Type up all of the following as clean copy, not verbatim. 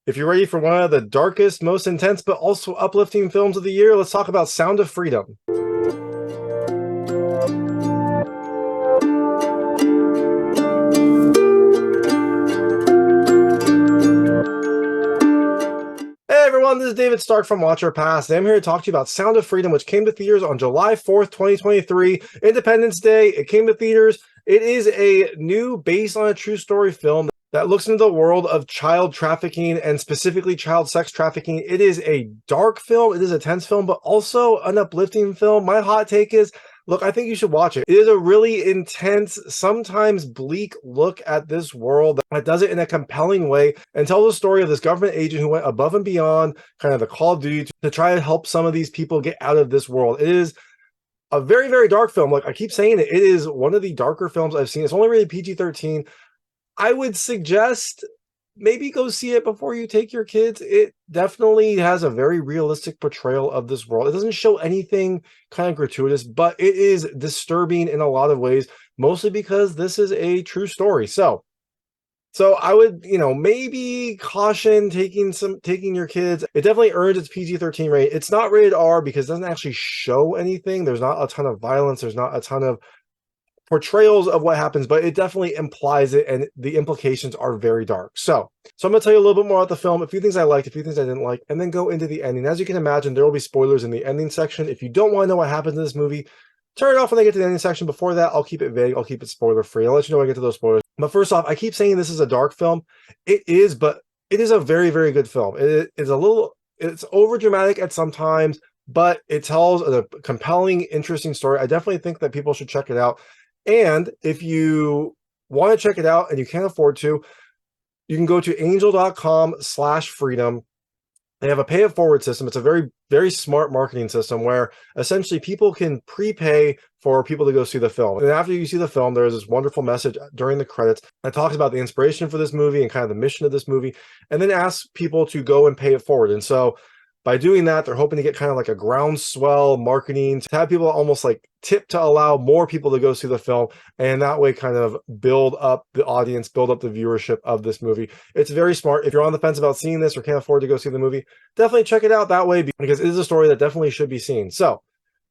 If you're ready for one of the darkest, most intense, but also uplifting films of the year, let's talk about Sound of Freedom. Hey everyone, this is David Stark from Watch Our Past, and I'm here to talk to you about Sound of Freedom, which came to theaters on July 4th, 2023, Independence Day. It came to theaters. It is a new, based on a true story film that looks into the world of child trafficking and specifically child sex trafficking. It is a dark film, it is a tense film, but also an uplifting film. My hot take is, look, I think you should watch it. It is a really intense, sometimes bleak look at this world that does it in a compelling way and tells the story of this government agent who went above and beyond kind of the call of duty to try to help some of these people get out of this world. It is a very, very dark film. Like I keep saying it is one of the darker films I've seen. It's only rated PG-13. I would suggest maybe go see it before you take your kids. It definitely has a very realistic portrayal of this world. It doesn't show anything kind of gratuitous, but it is disturbing in a lot of ways, mostly because this is a true story. So I would, maybe caution taking your kids. It definitely earns its PG-13 rate. It's not rated R because it doesn't actually show anything. There's not a ton of violence. There's not a ton of portrayals of what happens, but it definitely implies it, and the implications are very dark. So I'm going to tell you a little bit more about the film, a few things I liked, a few things I didn't like, and then go into the ending. As you can imagine, there will be spoilers in the ending section. If you don't want to know what happens in this movie, turn it off when I get to the ending section. Before that, I'll keep it vague. I'll keep it spoiler free. I'll let you know when I get to those spoilers. But first off, I keep saying this is a dark film. It is, but it is a very, very good film. It's over dramatic at some times, but it tells a compelling, interesting story. I definitely think that people should check it out. And if you want to check it out and you can't afford to, you can go to angel.com/freedom. They have a pay it forward system. It's a very, very smart marketing system where essentially people can prepay for people to go see the film. And after you see the film, there's this wonderful message during the credits that talks about the inspiration for this movie and kind of the mission of this movie, and then asks people to go and pay it forward. And so by doing that, they're hoping to get kind of like a groundswell marketing to have people almost like tip to allow more people to go see the film, and that way kind of build up the audience, build up the viewership of this movie. It's very smart. If you're on the fence about seeing this or can't afford to go see the movie, definitely check it out that way because it is a story that definitely should be seen. So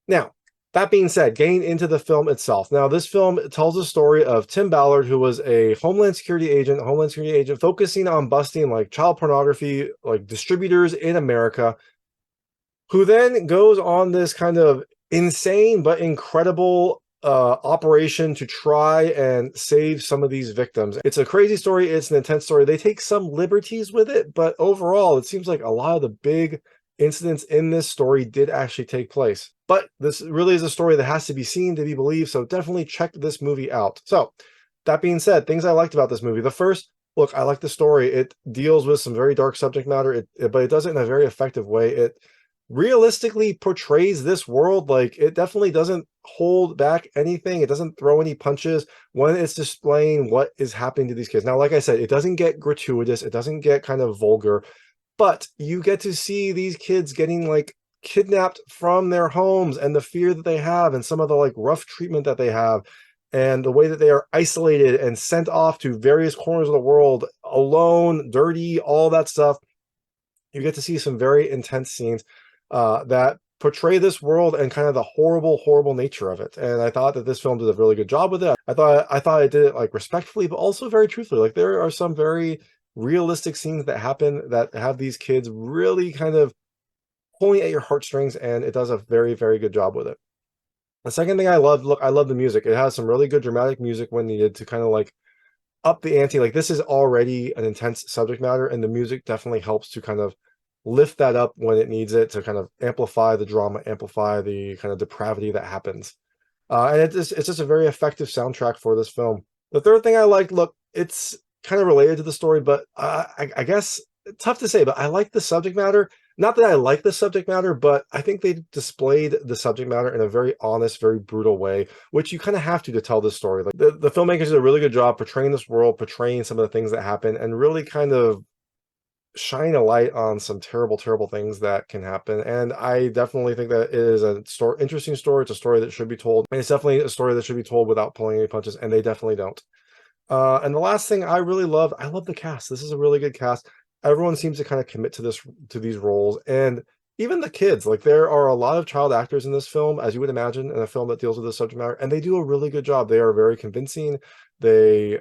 now, that being said, getting into the film itself. Now, this film tells the story of Tim Ballard, who was a Homeland Security agent focusing on busting like child pornography, like distributors in America, who then goes on this kind of insane but incredible operation to try and save some of these victims. It's a crazy story. It's an intense story. They take some liberties with it, but overall, it seems like a lot of the big incidents in this story did actually take place. But this really is a story that has to be seen to be believed, so definitely check this movie out. So that being said, things I liked about this movie. The first, look, I like the story. It deals with some very dark subject matter, but it does it in a very effective way. It realistically portrays this world. Like, it definitely doesn't hold back anything. It doesn't throw any punches when it's displaying what is happening to these kids. Now, like I said, it doesn't get gratuitous. It doesn't get kind of vulgar, but you get to see these kids getting like kidnapped from their homes and the fear that they have and some of the like rough treatment that they have and the way that they are isolated and sent off to various corners of the world alone, dirty, all that stuff. You get to see some very intense scenes that portray this world and kind of the horrible, horrible nature of it. And I thought that this film did a really good job with it. I thought it did it like respectfully, but also very truthfully. Like, there are some very realistic scenes that happen that have these kids really kind of pulling at your heartstrings, and it does a very, very good job with it. The second thing I love, look, I love the music. It has some really good dramatic music when needed to kind of like up the ante. Like, this is already an intense subject matter, and the music definitely helps to kind of lift that up when it needs it to kind of amplify the drama, amplify the kind of depravity that happens. And it's just a very effective soundtrack for this film. The third thing I liked, look, it's kind of related to the story, but I guess tough to say, but I like the subject matter. Not that I like the subject matter, but I think they displayed the subject matter in a very honest, very brutal way, which you kind of have to tell this story. Like, the filmmakers did a really good job portraying this world, portraying some of the things that happen, and really kind of shine a light on some terrible, terrible things that can happen. And I definitely think that it is a interesting story. It's a story that should be told, and it's definitely a story that should be told without pulling any punches, and they definitely don't. And the last thing I really loved, I love the cast. This is a really good cast. everyone seems to kind of commit to these roles, and even the kids. Like, there are a lot of child actors in this film, as you would imagine, in a film that deals with this subject matter, and they do a really good job. They are very convincing. They,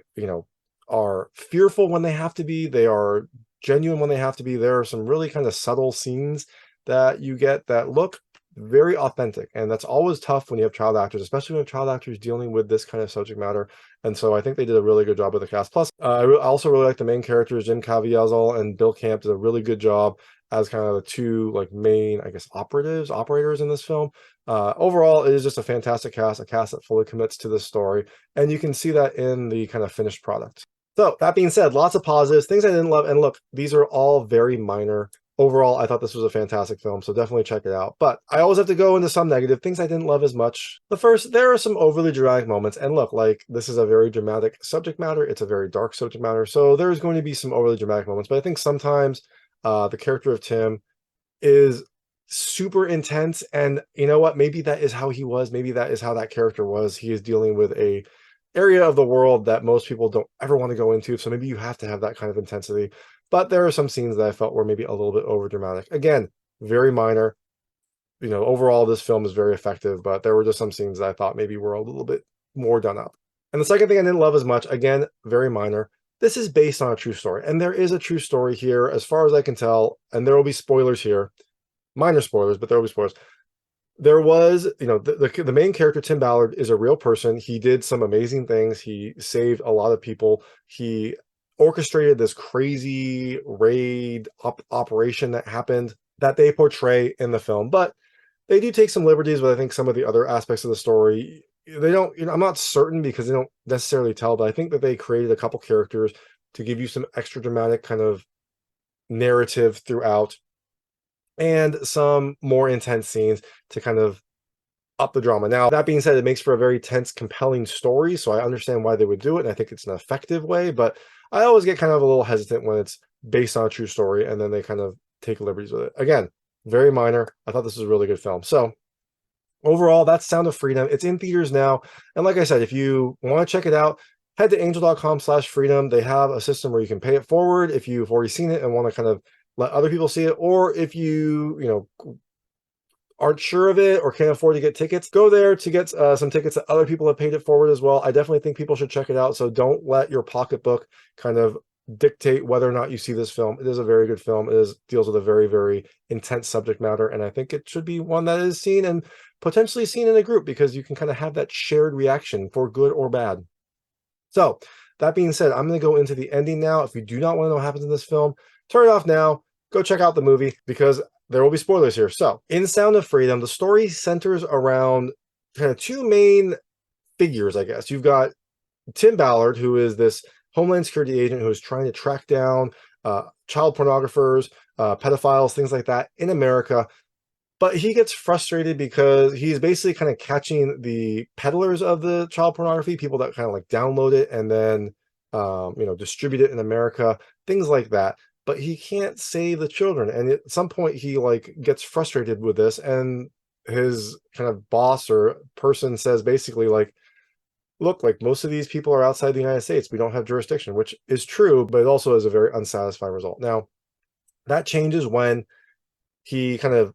are fearful when they have to be. They are genuine when they have to be. There are some really kind of subtle scenes that you get that look very authentic, and that's always tough when you have child actors, especially when you have child actors dealing with this kind of subject matter. And so I think they did a really good job with the cast. Plus, I also really like the main characters. Jim Caviezel and Bill Camp did a really good job as kind of the two, like, main, I guess, operators in this film. Overall, it is just a fantastic cast, a cast that fully commits to this story, and you can see that in the kind of finished product. So that being said, lots of positives, things I didn't love, and look, these are all very minor. Overall, I thought this was a fantastic film, so definitely check it out. But I always have to go into some negative things I didn't love as much. The first, there are some overly dramatic moments, and look, like, this is a very dramatic subject matter. It's a very dark subject matter, so there's going to be some overly dramatic moments. But I think sometimes the character of Tim is super intense, and you know what? Maybe that is how he was. Maybe that is how that character was. He is dealing with a area of the world that most people don't ever want to go into, so maybe you have to have that kind of intensity. But there are some scenes that I felt were maybe a little bit over dramatic. Again, very minor. Overall, this film is very effective, but there were just some scenes that I thought maybe were a little bit more done up. And the second thing I didn't love as much, again, very minor. This is based on a true story, and there is a true story here, as far as I can tell, and there will be spoilers here. Minor spoilers, but there will be spoilers. There was, the main character, Tim Ballard, is a real person. He did some amazing things. He saved a lot of people. He orchestrated this crazy raid operation that happened that they portray in the film. But they do take some liberties with, I think, some of the other aspects of the story. They don't, I'm not certain because they don't necessarily tell, but I think that they created a couple characters to give you some extra dramatic kind of narrative throughout, and some more intense scenes to kind of up the drama. Now, that being said, it makes for a very tense, compelling story, so I understand why they would do it, and I think it's an effective way, but I always get kind of a little hesitant when it's based on a true story, and then they kind of take liberties with it. Again, very minor. I thought this was a really good film. So, overall, that's Sound of Freedom. It's in theaters now, and like I said, if you want to check it out, head to angel.com/freedom. They have a system where you can pay it forward if you've already seen it and want to kind of let other people see it, or if you aren't sure of it or can't afford to get tickets, go there to get some tickets that other people have paid it forward as well. I definitely think people should check it out, so don't let your pocketbook kind of dictate whether or not you see this film. It is a very good film. It deals with a very, very intense subject matter, and I think it should be one that is seen, and potentially seen in a group, because you can kind of have that shared reaction for good or bad. So that being said, I'm going to go into the ending now. If you do not want to know what happens in this film, turn it off now. Go check out the movie, because there will be spoilers here. So, in Sound of Freedom, the story centers around kind of two main figures, I guess. You've got Tim Ballard, who is this Homeland Security agent who is trying to track down child pornographers, pedophiles, things like that in America. But he gets frustrated because he's basically kind of catching the peddlers of the child pornography, people that kind of like download it and then, distribute it in America, things like that. But he can't save the children. And at some point he like gets frustrated with this, and his kind of boss or person says basically like, look, like, most of these people are outside the United States. We don't have jurisdiction, which is true, but it also is a very unsatisfying result. Now, that changes when he kind of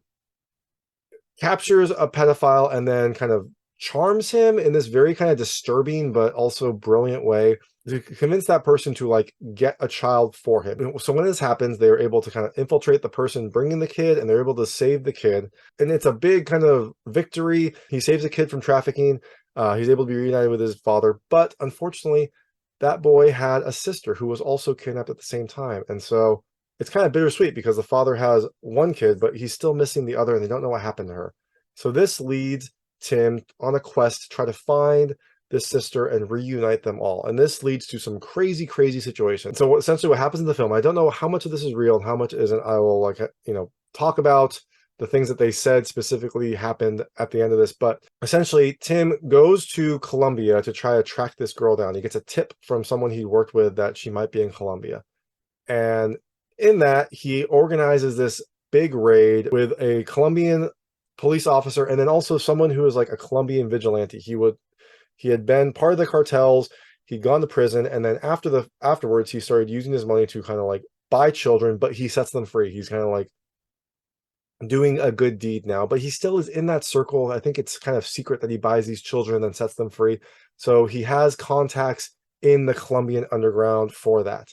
captures a pedophile and then kind of charms him in this very kind of disturbing but also brilliant way to convince that person to like get a child for him. So when this happens, they are able to kind of infiltrate the person bringing the kid, and they're able to save the kid. And it's a big kind of victory. He saves the kid from trafficking. He's able to be reunited with his father. But unfortunately, that boy had a sister who was also kidnapped at the same time. And so it's kind of bittersweet, because the father has one kid, but he's still missing the other, and they don't know what happened to her. So this leads Tim on a quest to try to find this sister and reunite them all. And this leads to some crazy, crazy situations. So essentially what happens in the film, I don't know how much of this is real and how much isn't. I will talk about the things that they said specifically happened at the end of this. But essentially, Tim goes to Colombia to try to track this girl down. He gets a tip from someone he worked with that she might be in Colombia. And in that, he organizes this big raid with a Colombian police officer, and then also someone who is like a Colombian vigilante. He had been part of the cartels, he'd gone to prison, and then afterwards he started using his money to kind of like by children, but he sets them free. He's kind of like doing a good deed now, but he still is in that circle. I think it's kind of secret that he buys these children and then sets them free. So he has contacts in the Colombian underground for that.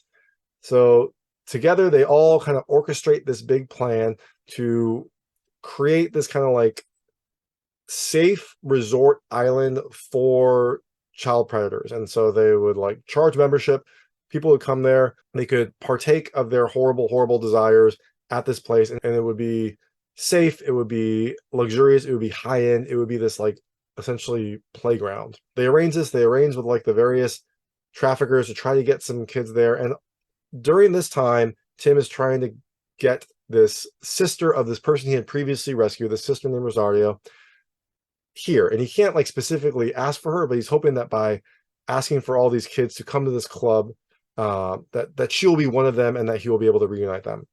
So together they all kind of orchestrate this big plan to create this kind of like safe resort island for child predators. And so they would like charge membership. People would come there. They could partake of their horrible, horrible desires at this place. And it would be safe. It would be luxurious. It would be high end. It would be this like essentially playground. They arranged this. They arranged with like the various traffickers to try to get some kids there. And during this time, Tim is trying to get this sister of this person he had previously rescued, this sister named Rosario, here. And he can't like specifically ask for her, but he's hoping that by asking for all these kids to come to this club, that she'll be one of them and that he will be able to reunite them.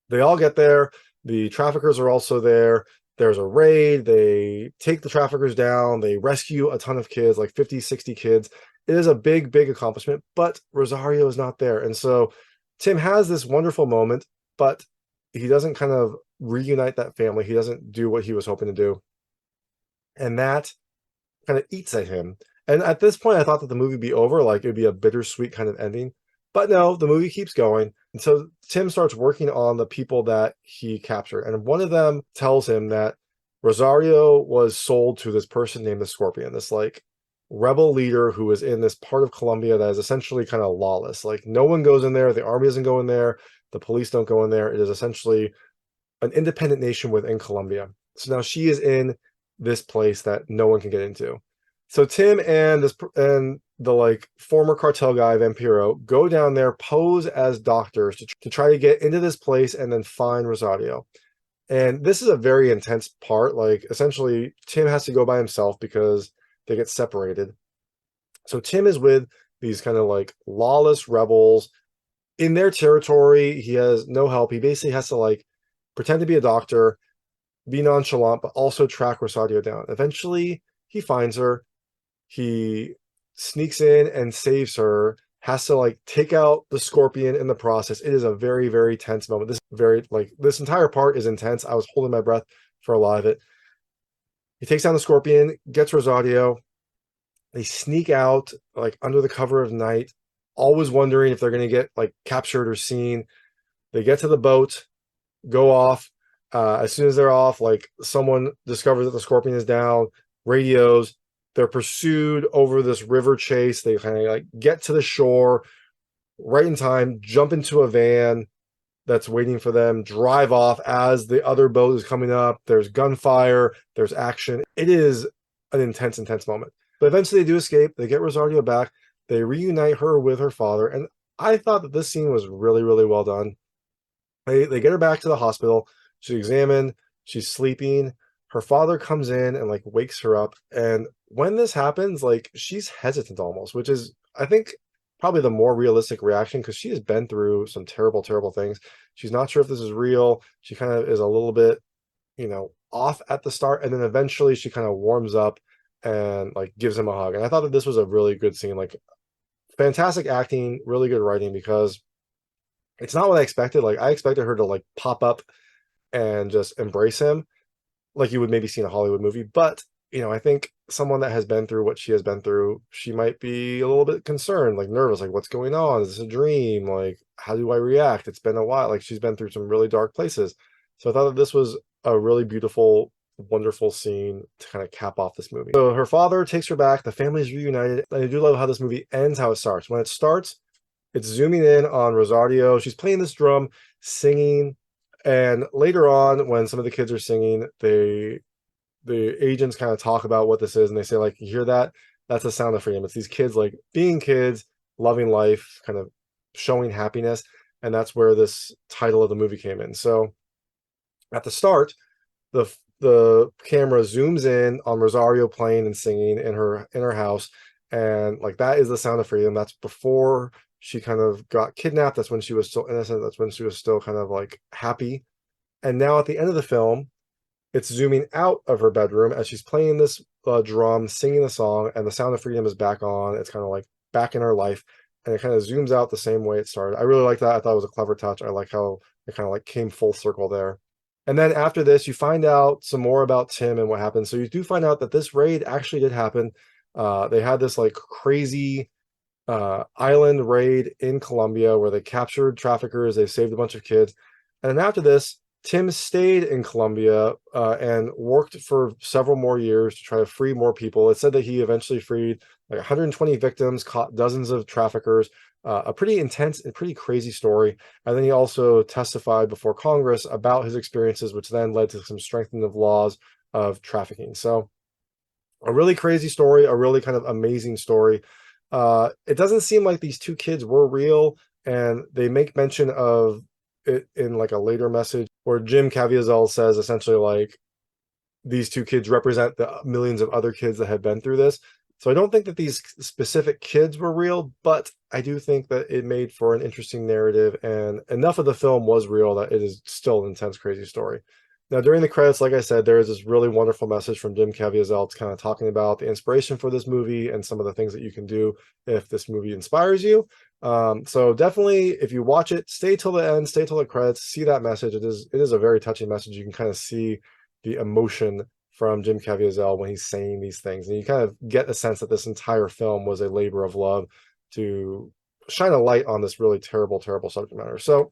They all get there. The traffickers are also there. There's a raid. They take the traffickers down. They rescue a ton of kids, like 50, 60 kids. It is a big, big accomplishment, but Rosario is not there. And so Tim has this wonderful moment, but he doesn't kind of reunite that family. He doesn't do what he was hoping to do. And that kind of eats at him. And at this point, I thought that the movie would be over, like it would be a bittersweet kind of ending. But no, the movie keeps going. And so Tim starts working on the people that he captured. And one of them tells him that Rosario was sold to this person named the Scorpion, this like rebel leader who is in this part of Colombia that is essentially kind of lawless. Like no one goes in there. The army doesn't go in there. The police don't go in there. It is essentially an independent nation within Colombia. So now she is in this place that no one can get into. So Tim and the like former cartel guy Vampiro go down there, pose as doctors to try to get into this place and then find Rosario. And this is a very intense part. Like essentially Tim has to go by himself because they get separated. So Tim is with these kind of like lawless rebels in their territory. He has no help. He basically has to like pretend to be a doctor, be nonchalant, but also track Rosario down. Eventually he finds her. He sneaks in and saves her, has to like take out the Scorpion in the process. It is a very, very tense moment. This entire part is intense. I was holding my breath for a lot of it. He takes down the Scorpion, gets Rosario. They sneak out like under the cover of night, always wondering if they're going to get like captured or seen. They get to the boat, go off. As soon as they're off, like someone discovers that the Scorpion is down, radios. They're pursued over this river chase. They kind of like get to the shore right in time, jump into a van that's waiting for them, drive off as the other boat is coming up. There's gunfire, there's action. It is an intense, intense moment. But eventually they do escape. They get Rosario back. They reunite her with her father. And I thought that this scene was really, really well done. They get her back to the hospital. She's examined. She's sleeping. Her father comes in and like wakes her up. And when this happens, like she's hesitant almost, which is, I think, probably the more realistic reaction because she has been through some terrible, terrible things. She's not sure if this is real. She kind of is a little bit, off at the start. And then eventually she kind of warms up and like gives him a hug. And I thought that this was a really good scene, like fantastic acting, really good writing because it's not what I expected. Like I expected her to like pop up and just embrace him like you would maybe see in a Hollywood movie. But, I think someone that has been through what she has been through, she might be a little bit concerned, like nervous, like what's going on? Is this a dream? Like, how do I react? It's been a while. Like she's been through some really dark places. So I thought that this was a really beautiful, wonderful scene to kind of cap off this movie. So her father takes her back. The family is reunited. And I do love how this movie ends, how it starts. When it starts, it's zooming in on Rosario. She's playing this drum, singing. And later on, when some of the kids are singing, the agents kind of talk about what this is. And they say, like, you hear that? That's the sound of freedom. It's these kids, like, being kids, loving life, kind of showing happiness. And that's where this title of the movie came in. So at the start, the camera zooms in on Rosario playing and singing in her house. And, like, that is the sound of freedom. That's before she kind of got kidnapped. That's when she was still innocent. That's when she was still kind of like happy. And now at the end of the film, it's zooming out of her bedroom as she's playing this drum, singing the song, and the sound of freedom is back on. It's kind of like back in her life. and it kind of zooms out the same way it started. I really like that. I thought it was a clever touch. I like how it kind of like came full circle there. And then after this, you find out some more about Tim and what happened. So you do find out that this raid actually did happen. They had this like crazy island raid in Colombia where they captured traffickers. They saved a bunch of kids. And then after this, Tim stayed in Colombia and worked for several more years to try to free more people. It said that he eventually freed like 120 victims, caught dozens of traffickers, a pretty intense and pretty crazy story. And then he also testified before Congress about his experiences, which then led to some strengthening of laws of trafficking. So a really crazy story, a really kind of amazing story. It doesn't seem like these two kids were real, and they make mention of it in like a later message where Jim Caviezel says essentially like these two kids represent the millions of other kids that have been through this. So I don't think that these specific kids were real, but I do think that it made for an interesting narrative, and enough of the film was real that it is still an intense, crazy story. Now, during the credits, like I said, there is this really wonderful message from Jim Caviezel. It's kind of talking about the inspiration for this movie and some of the things that you can do if this movie inspires you. So definitely, if you watch it, stay till the end, stay till the credits, see that message. It is a very touching message. You can kind of see the emotion from Jim Caviezel when he's saying these things, and you kind of get a sense that this entire film was a labor of love to shine a light on this really terrible, terrible subject matter. So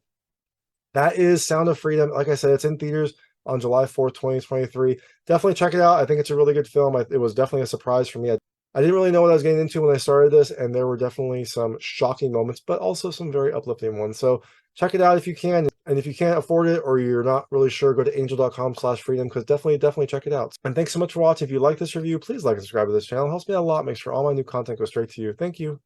that is Sound of Freedom. Like I said, it's in theaters on July 4th, 2023. Definitely check it out. I think it's a really good film. It was definitely a surprise for me. I didn't really know what I was getting into when I started this, and there were definitely some shocking moments, but also some very uplifting ones. So check it out if you can. And if you can't afford it or you're not really sure, go to angel.com/freedom, because definitely check it out. And thanks so much for watching. If you like this review, please like and subscribe to this channel. It helps me out a lot. Make sure all my new content goes straight to you. Thank you.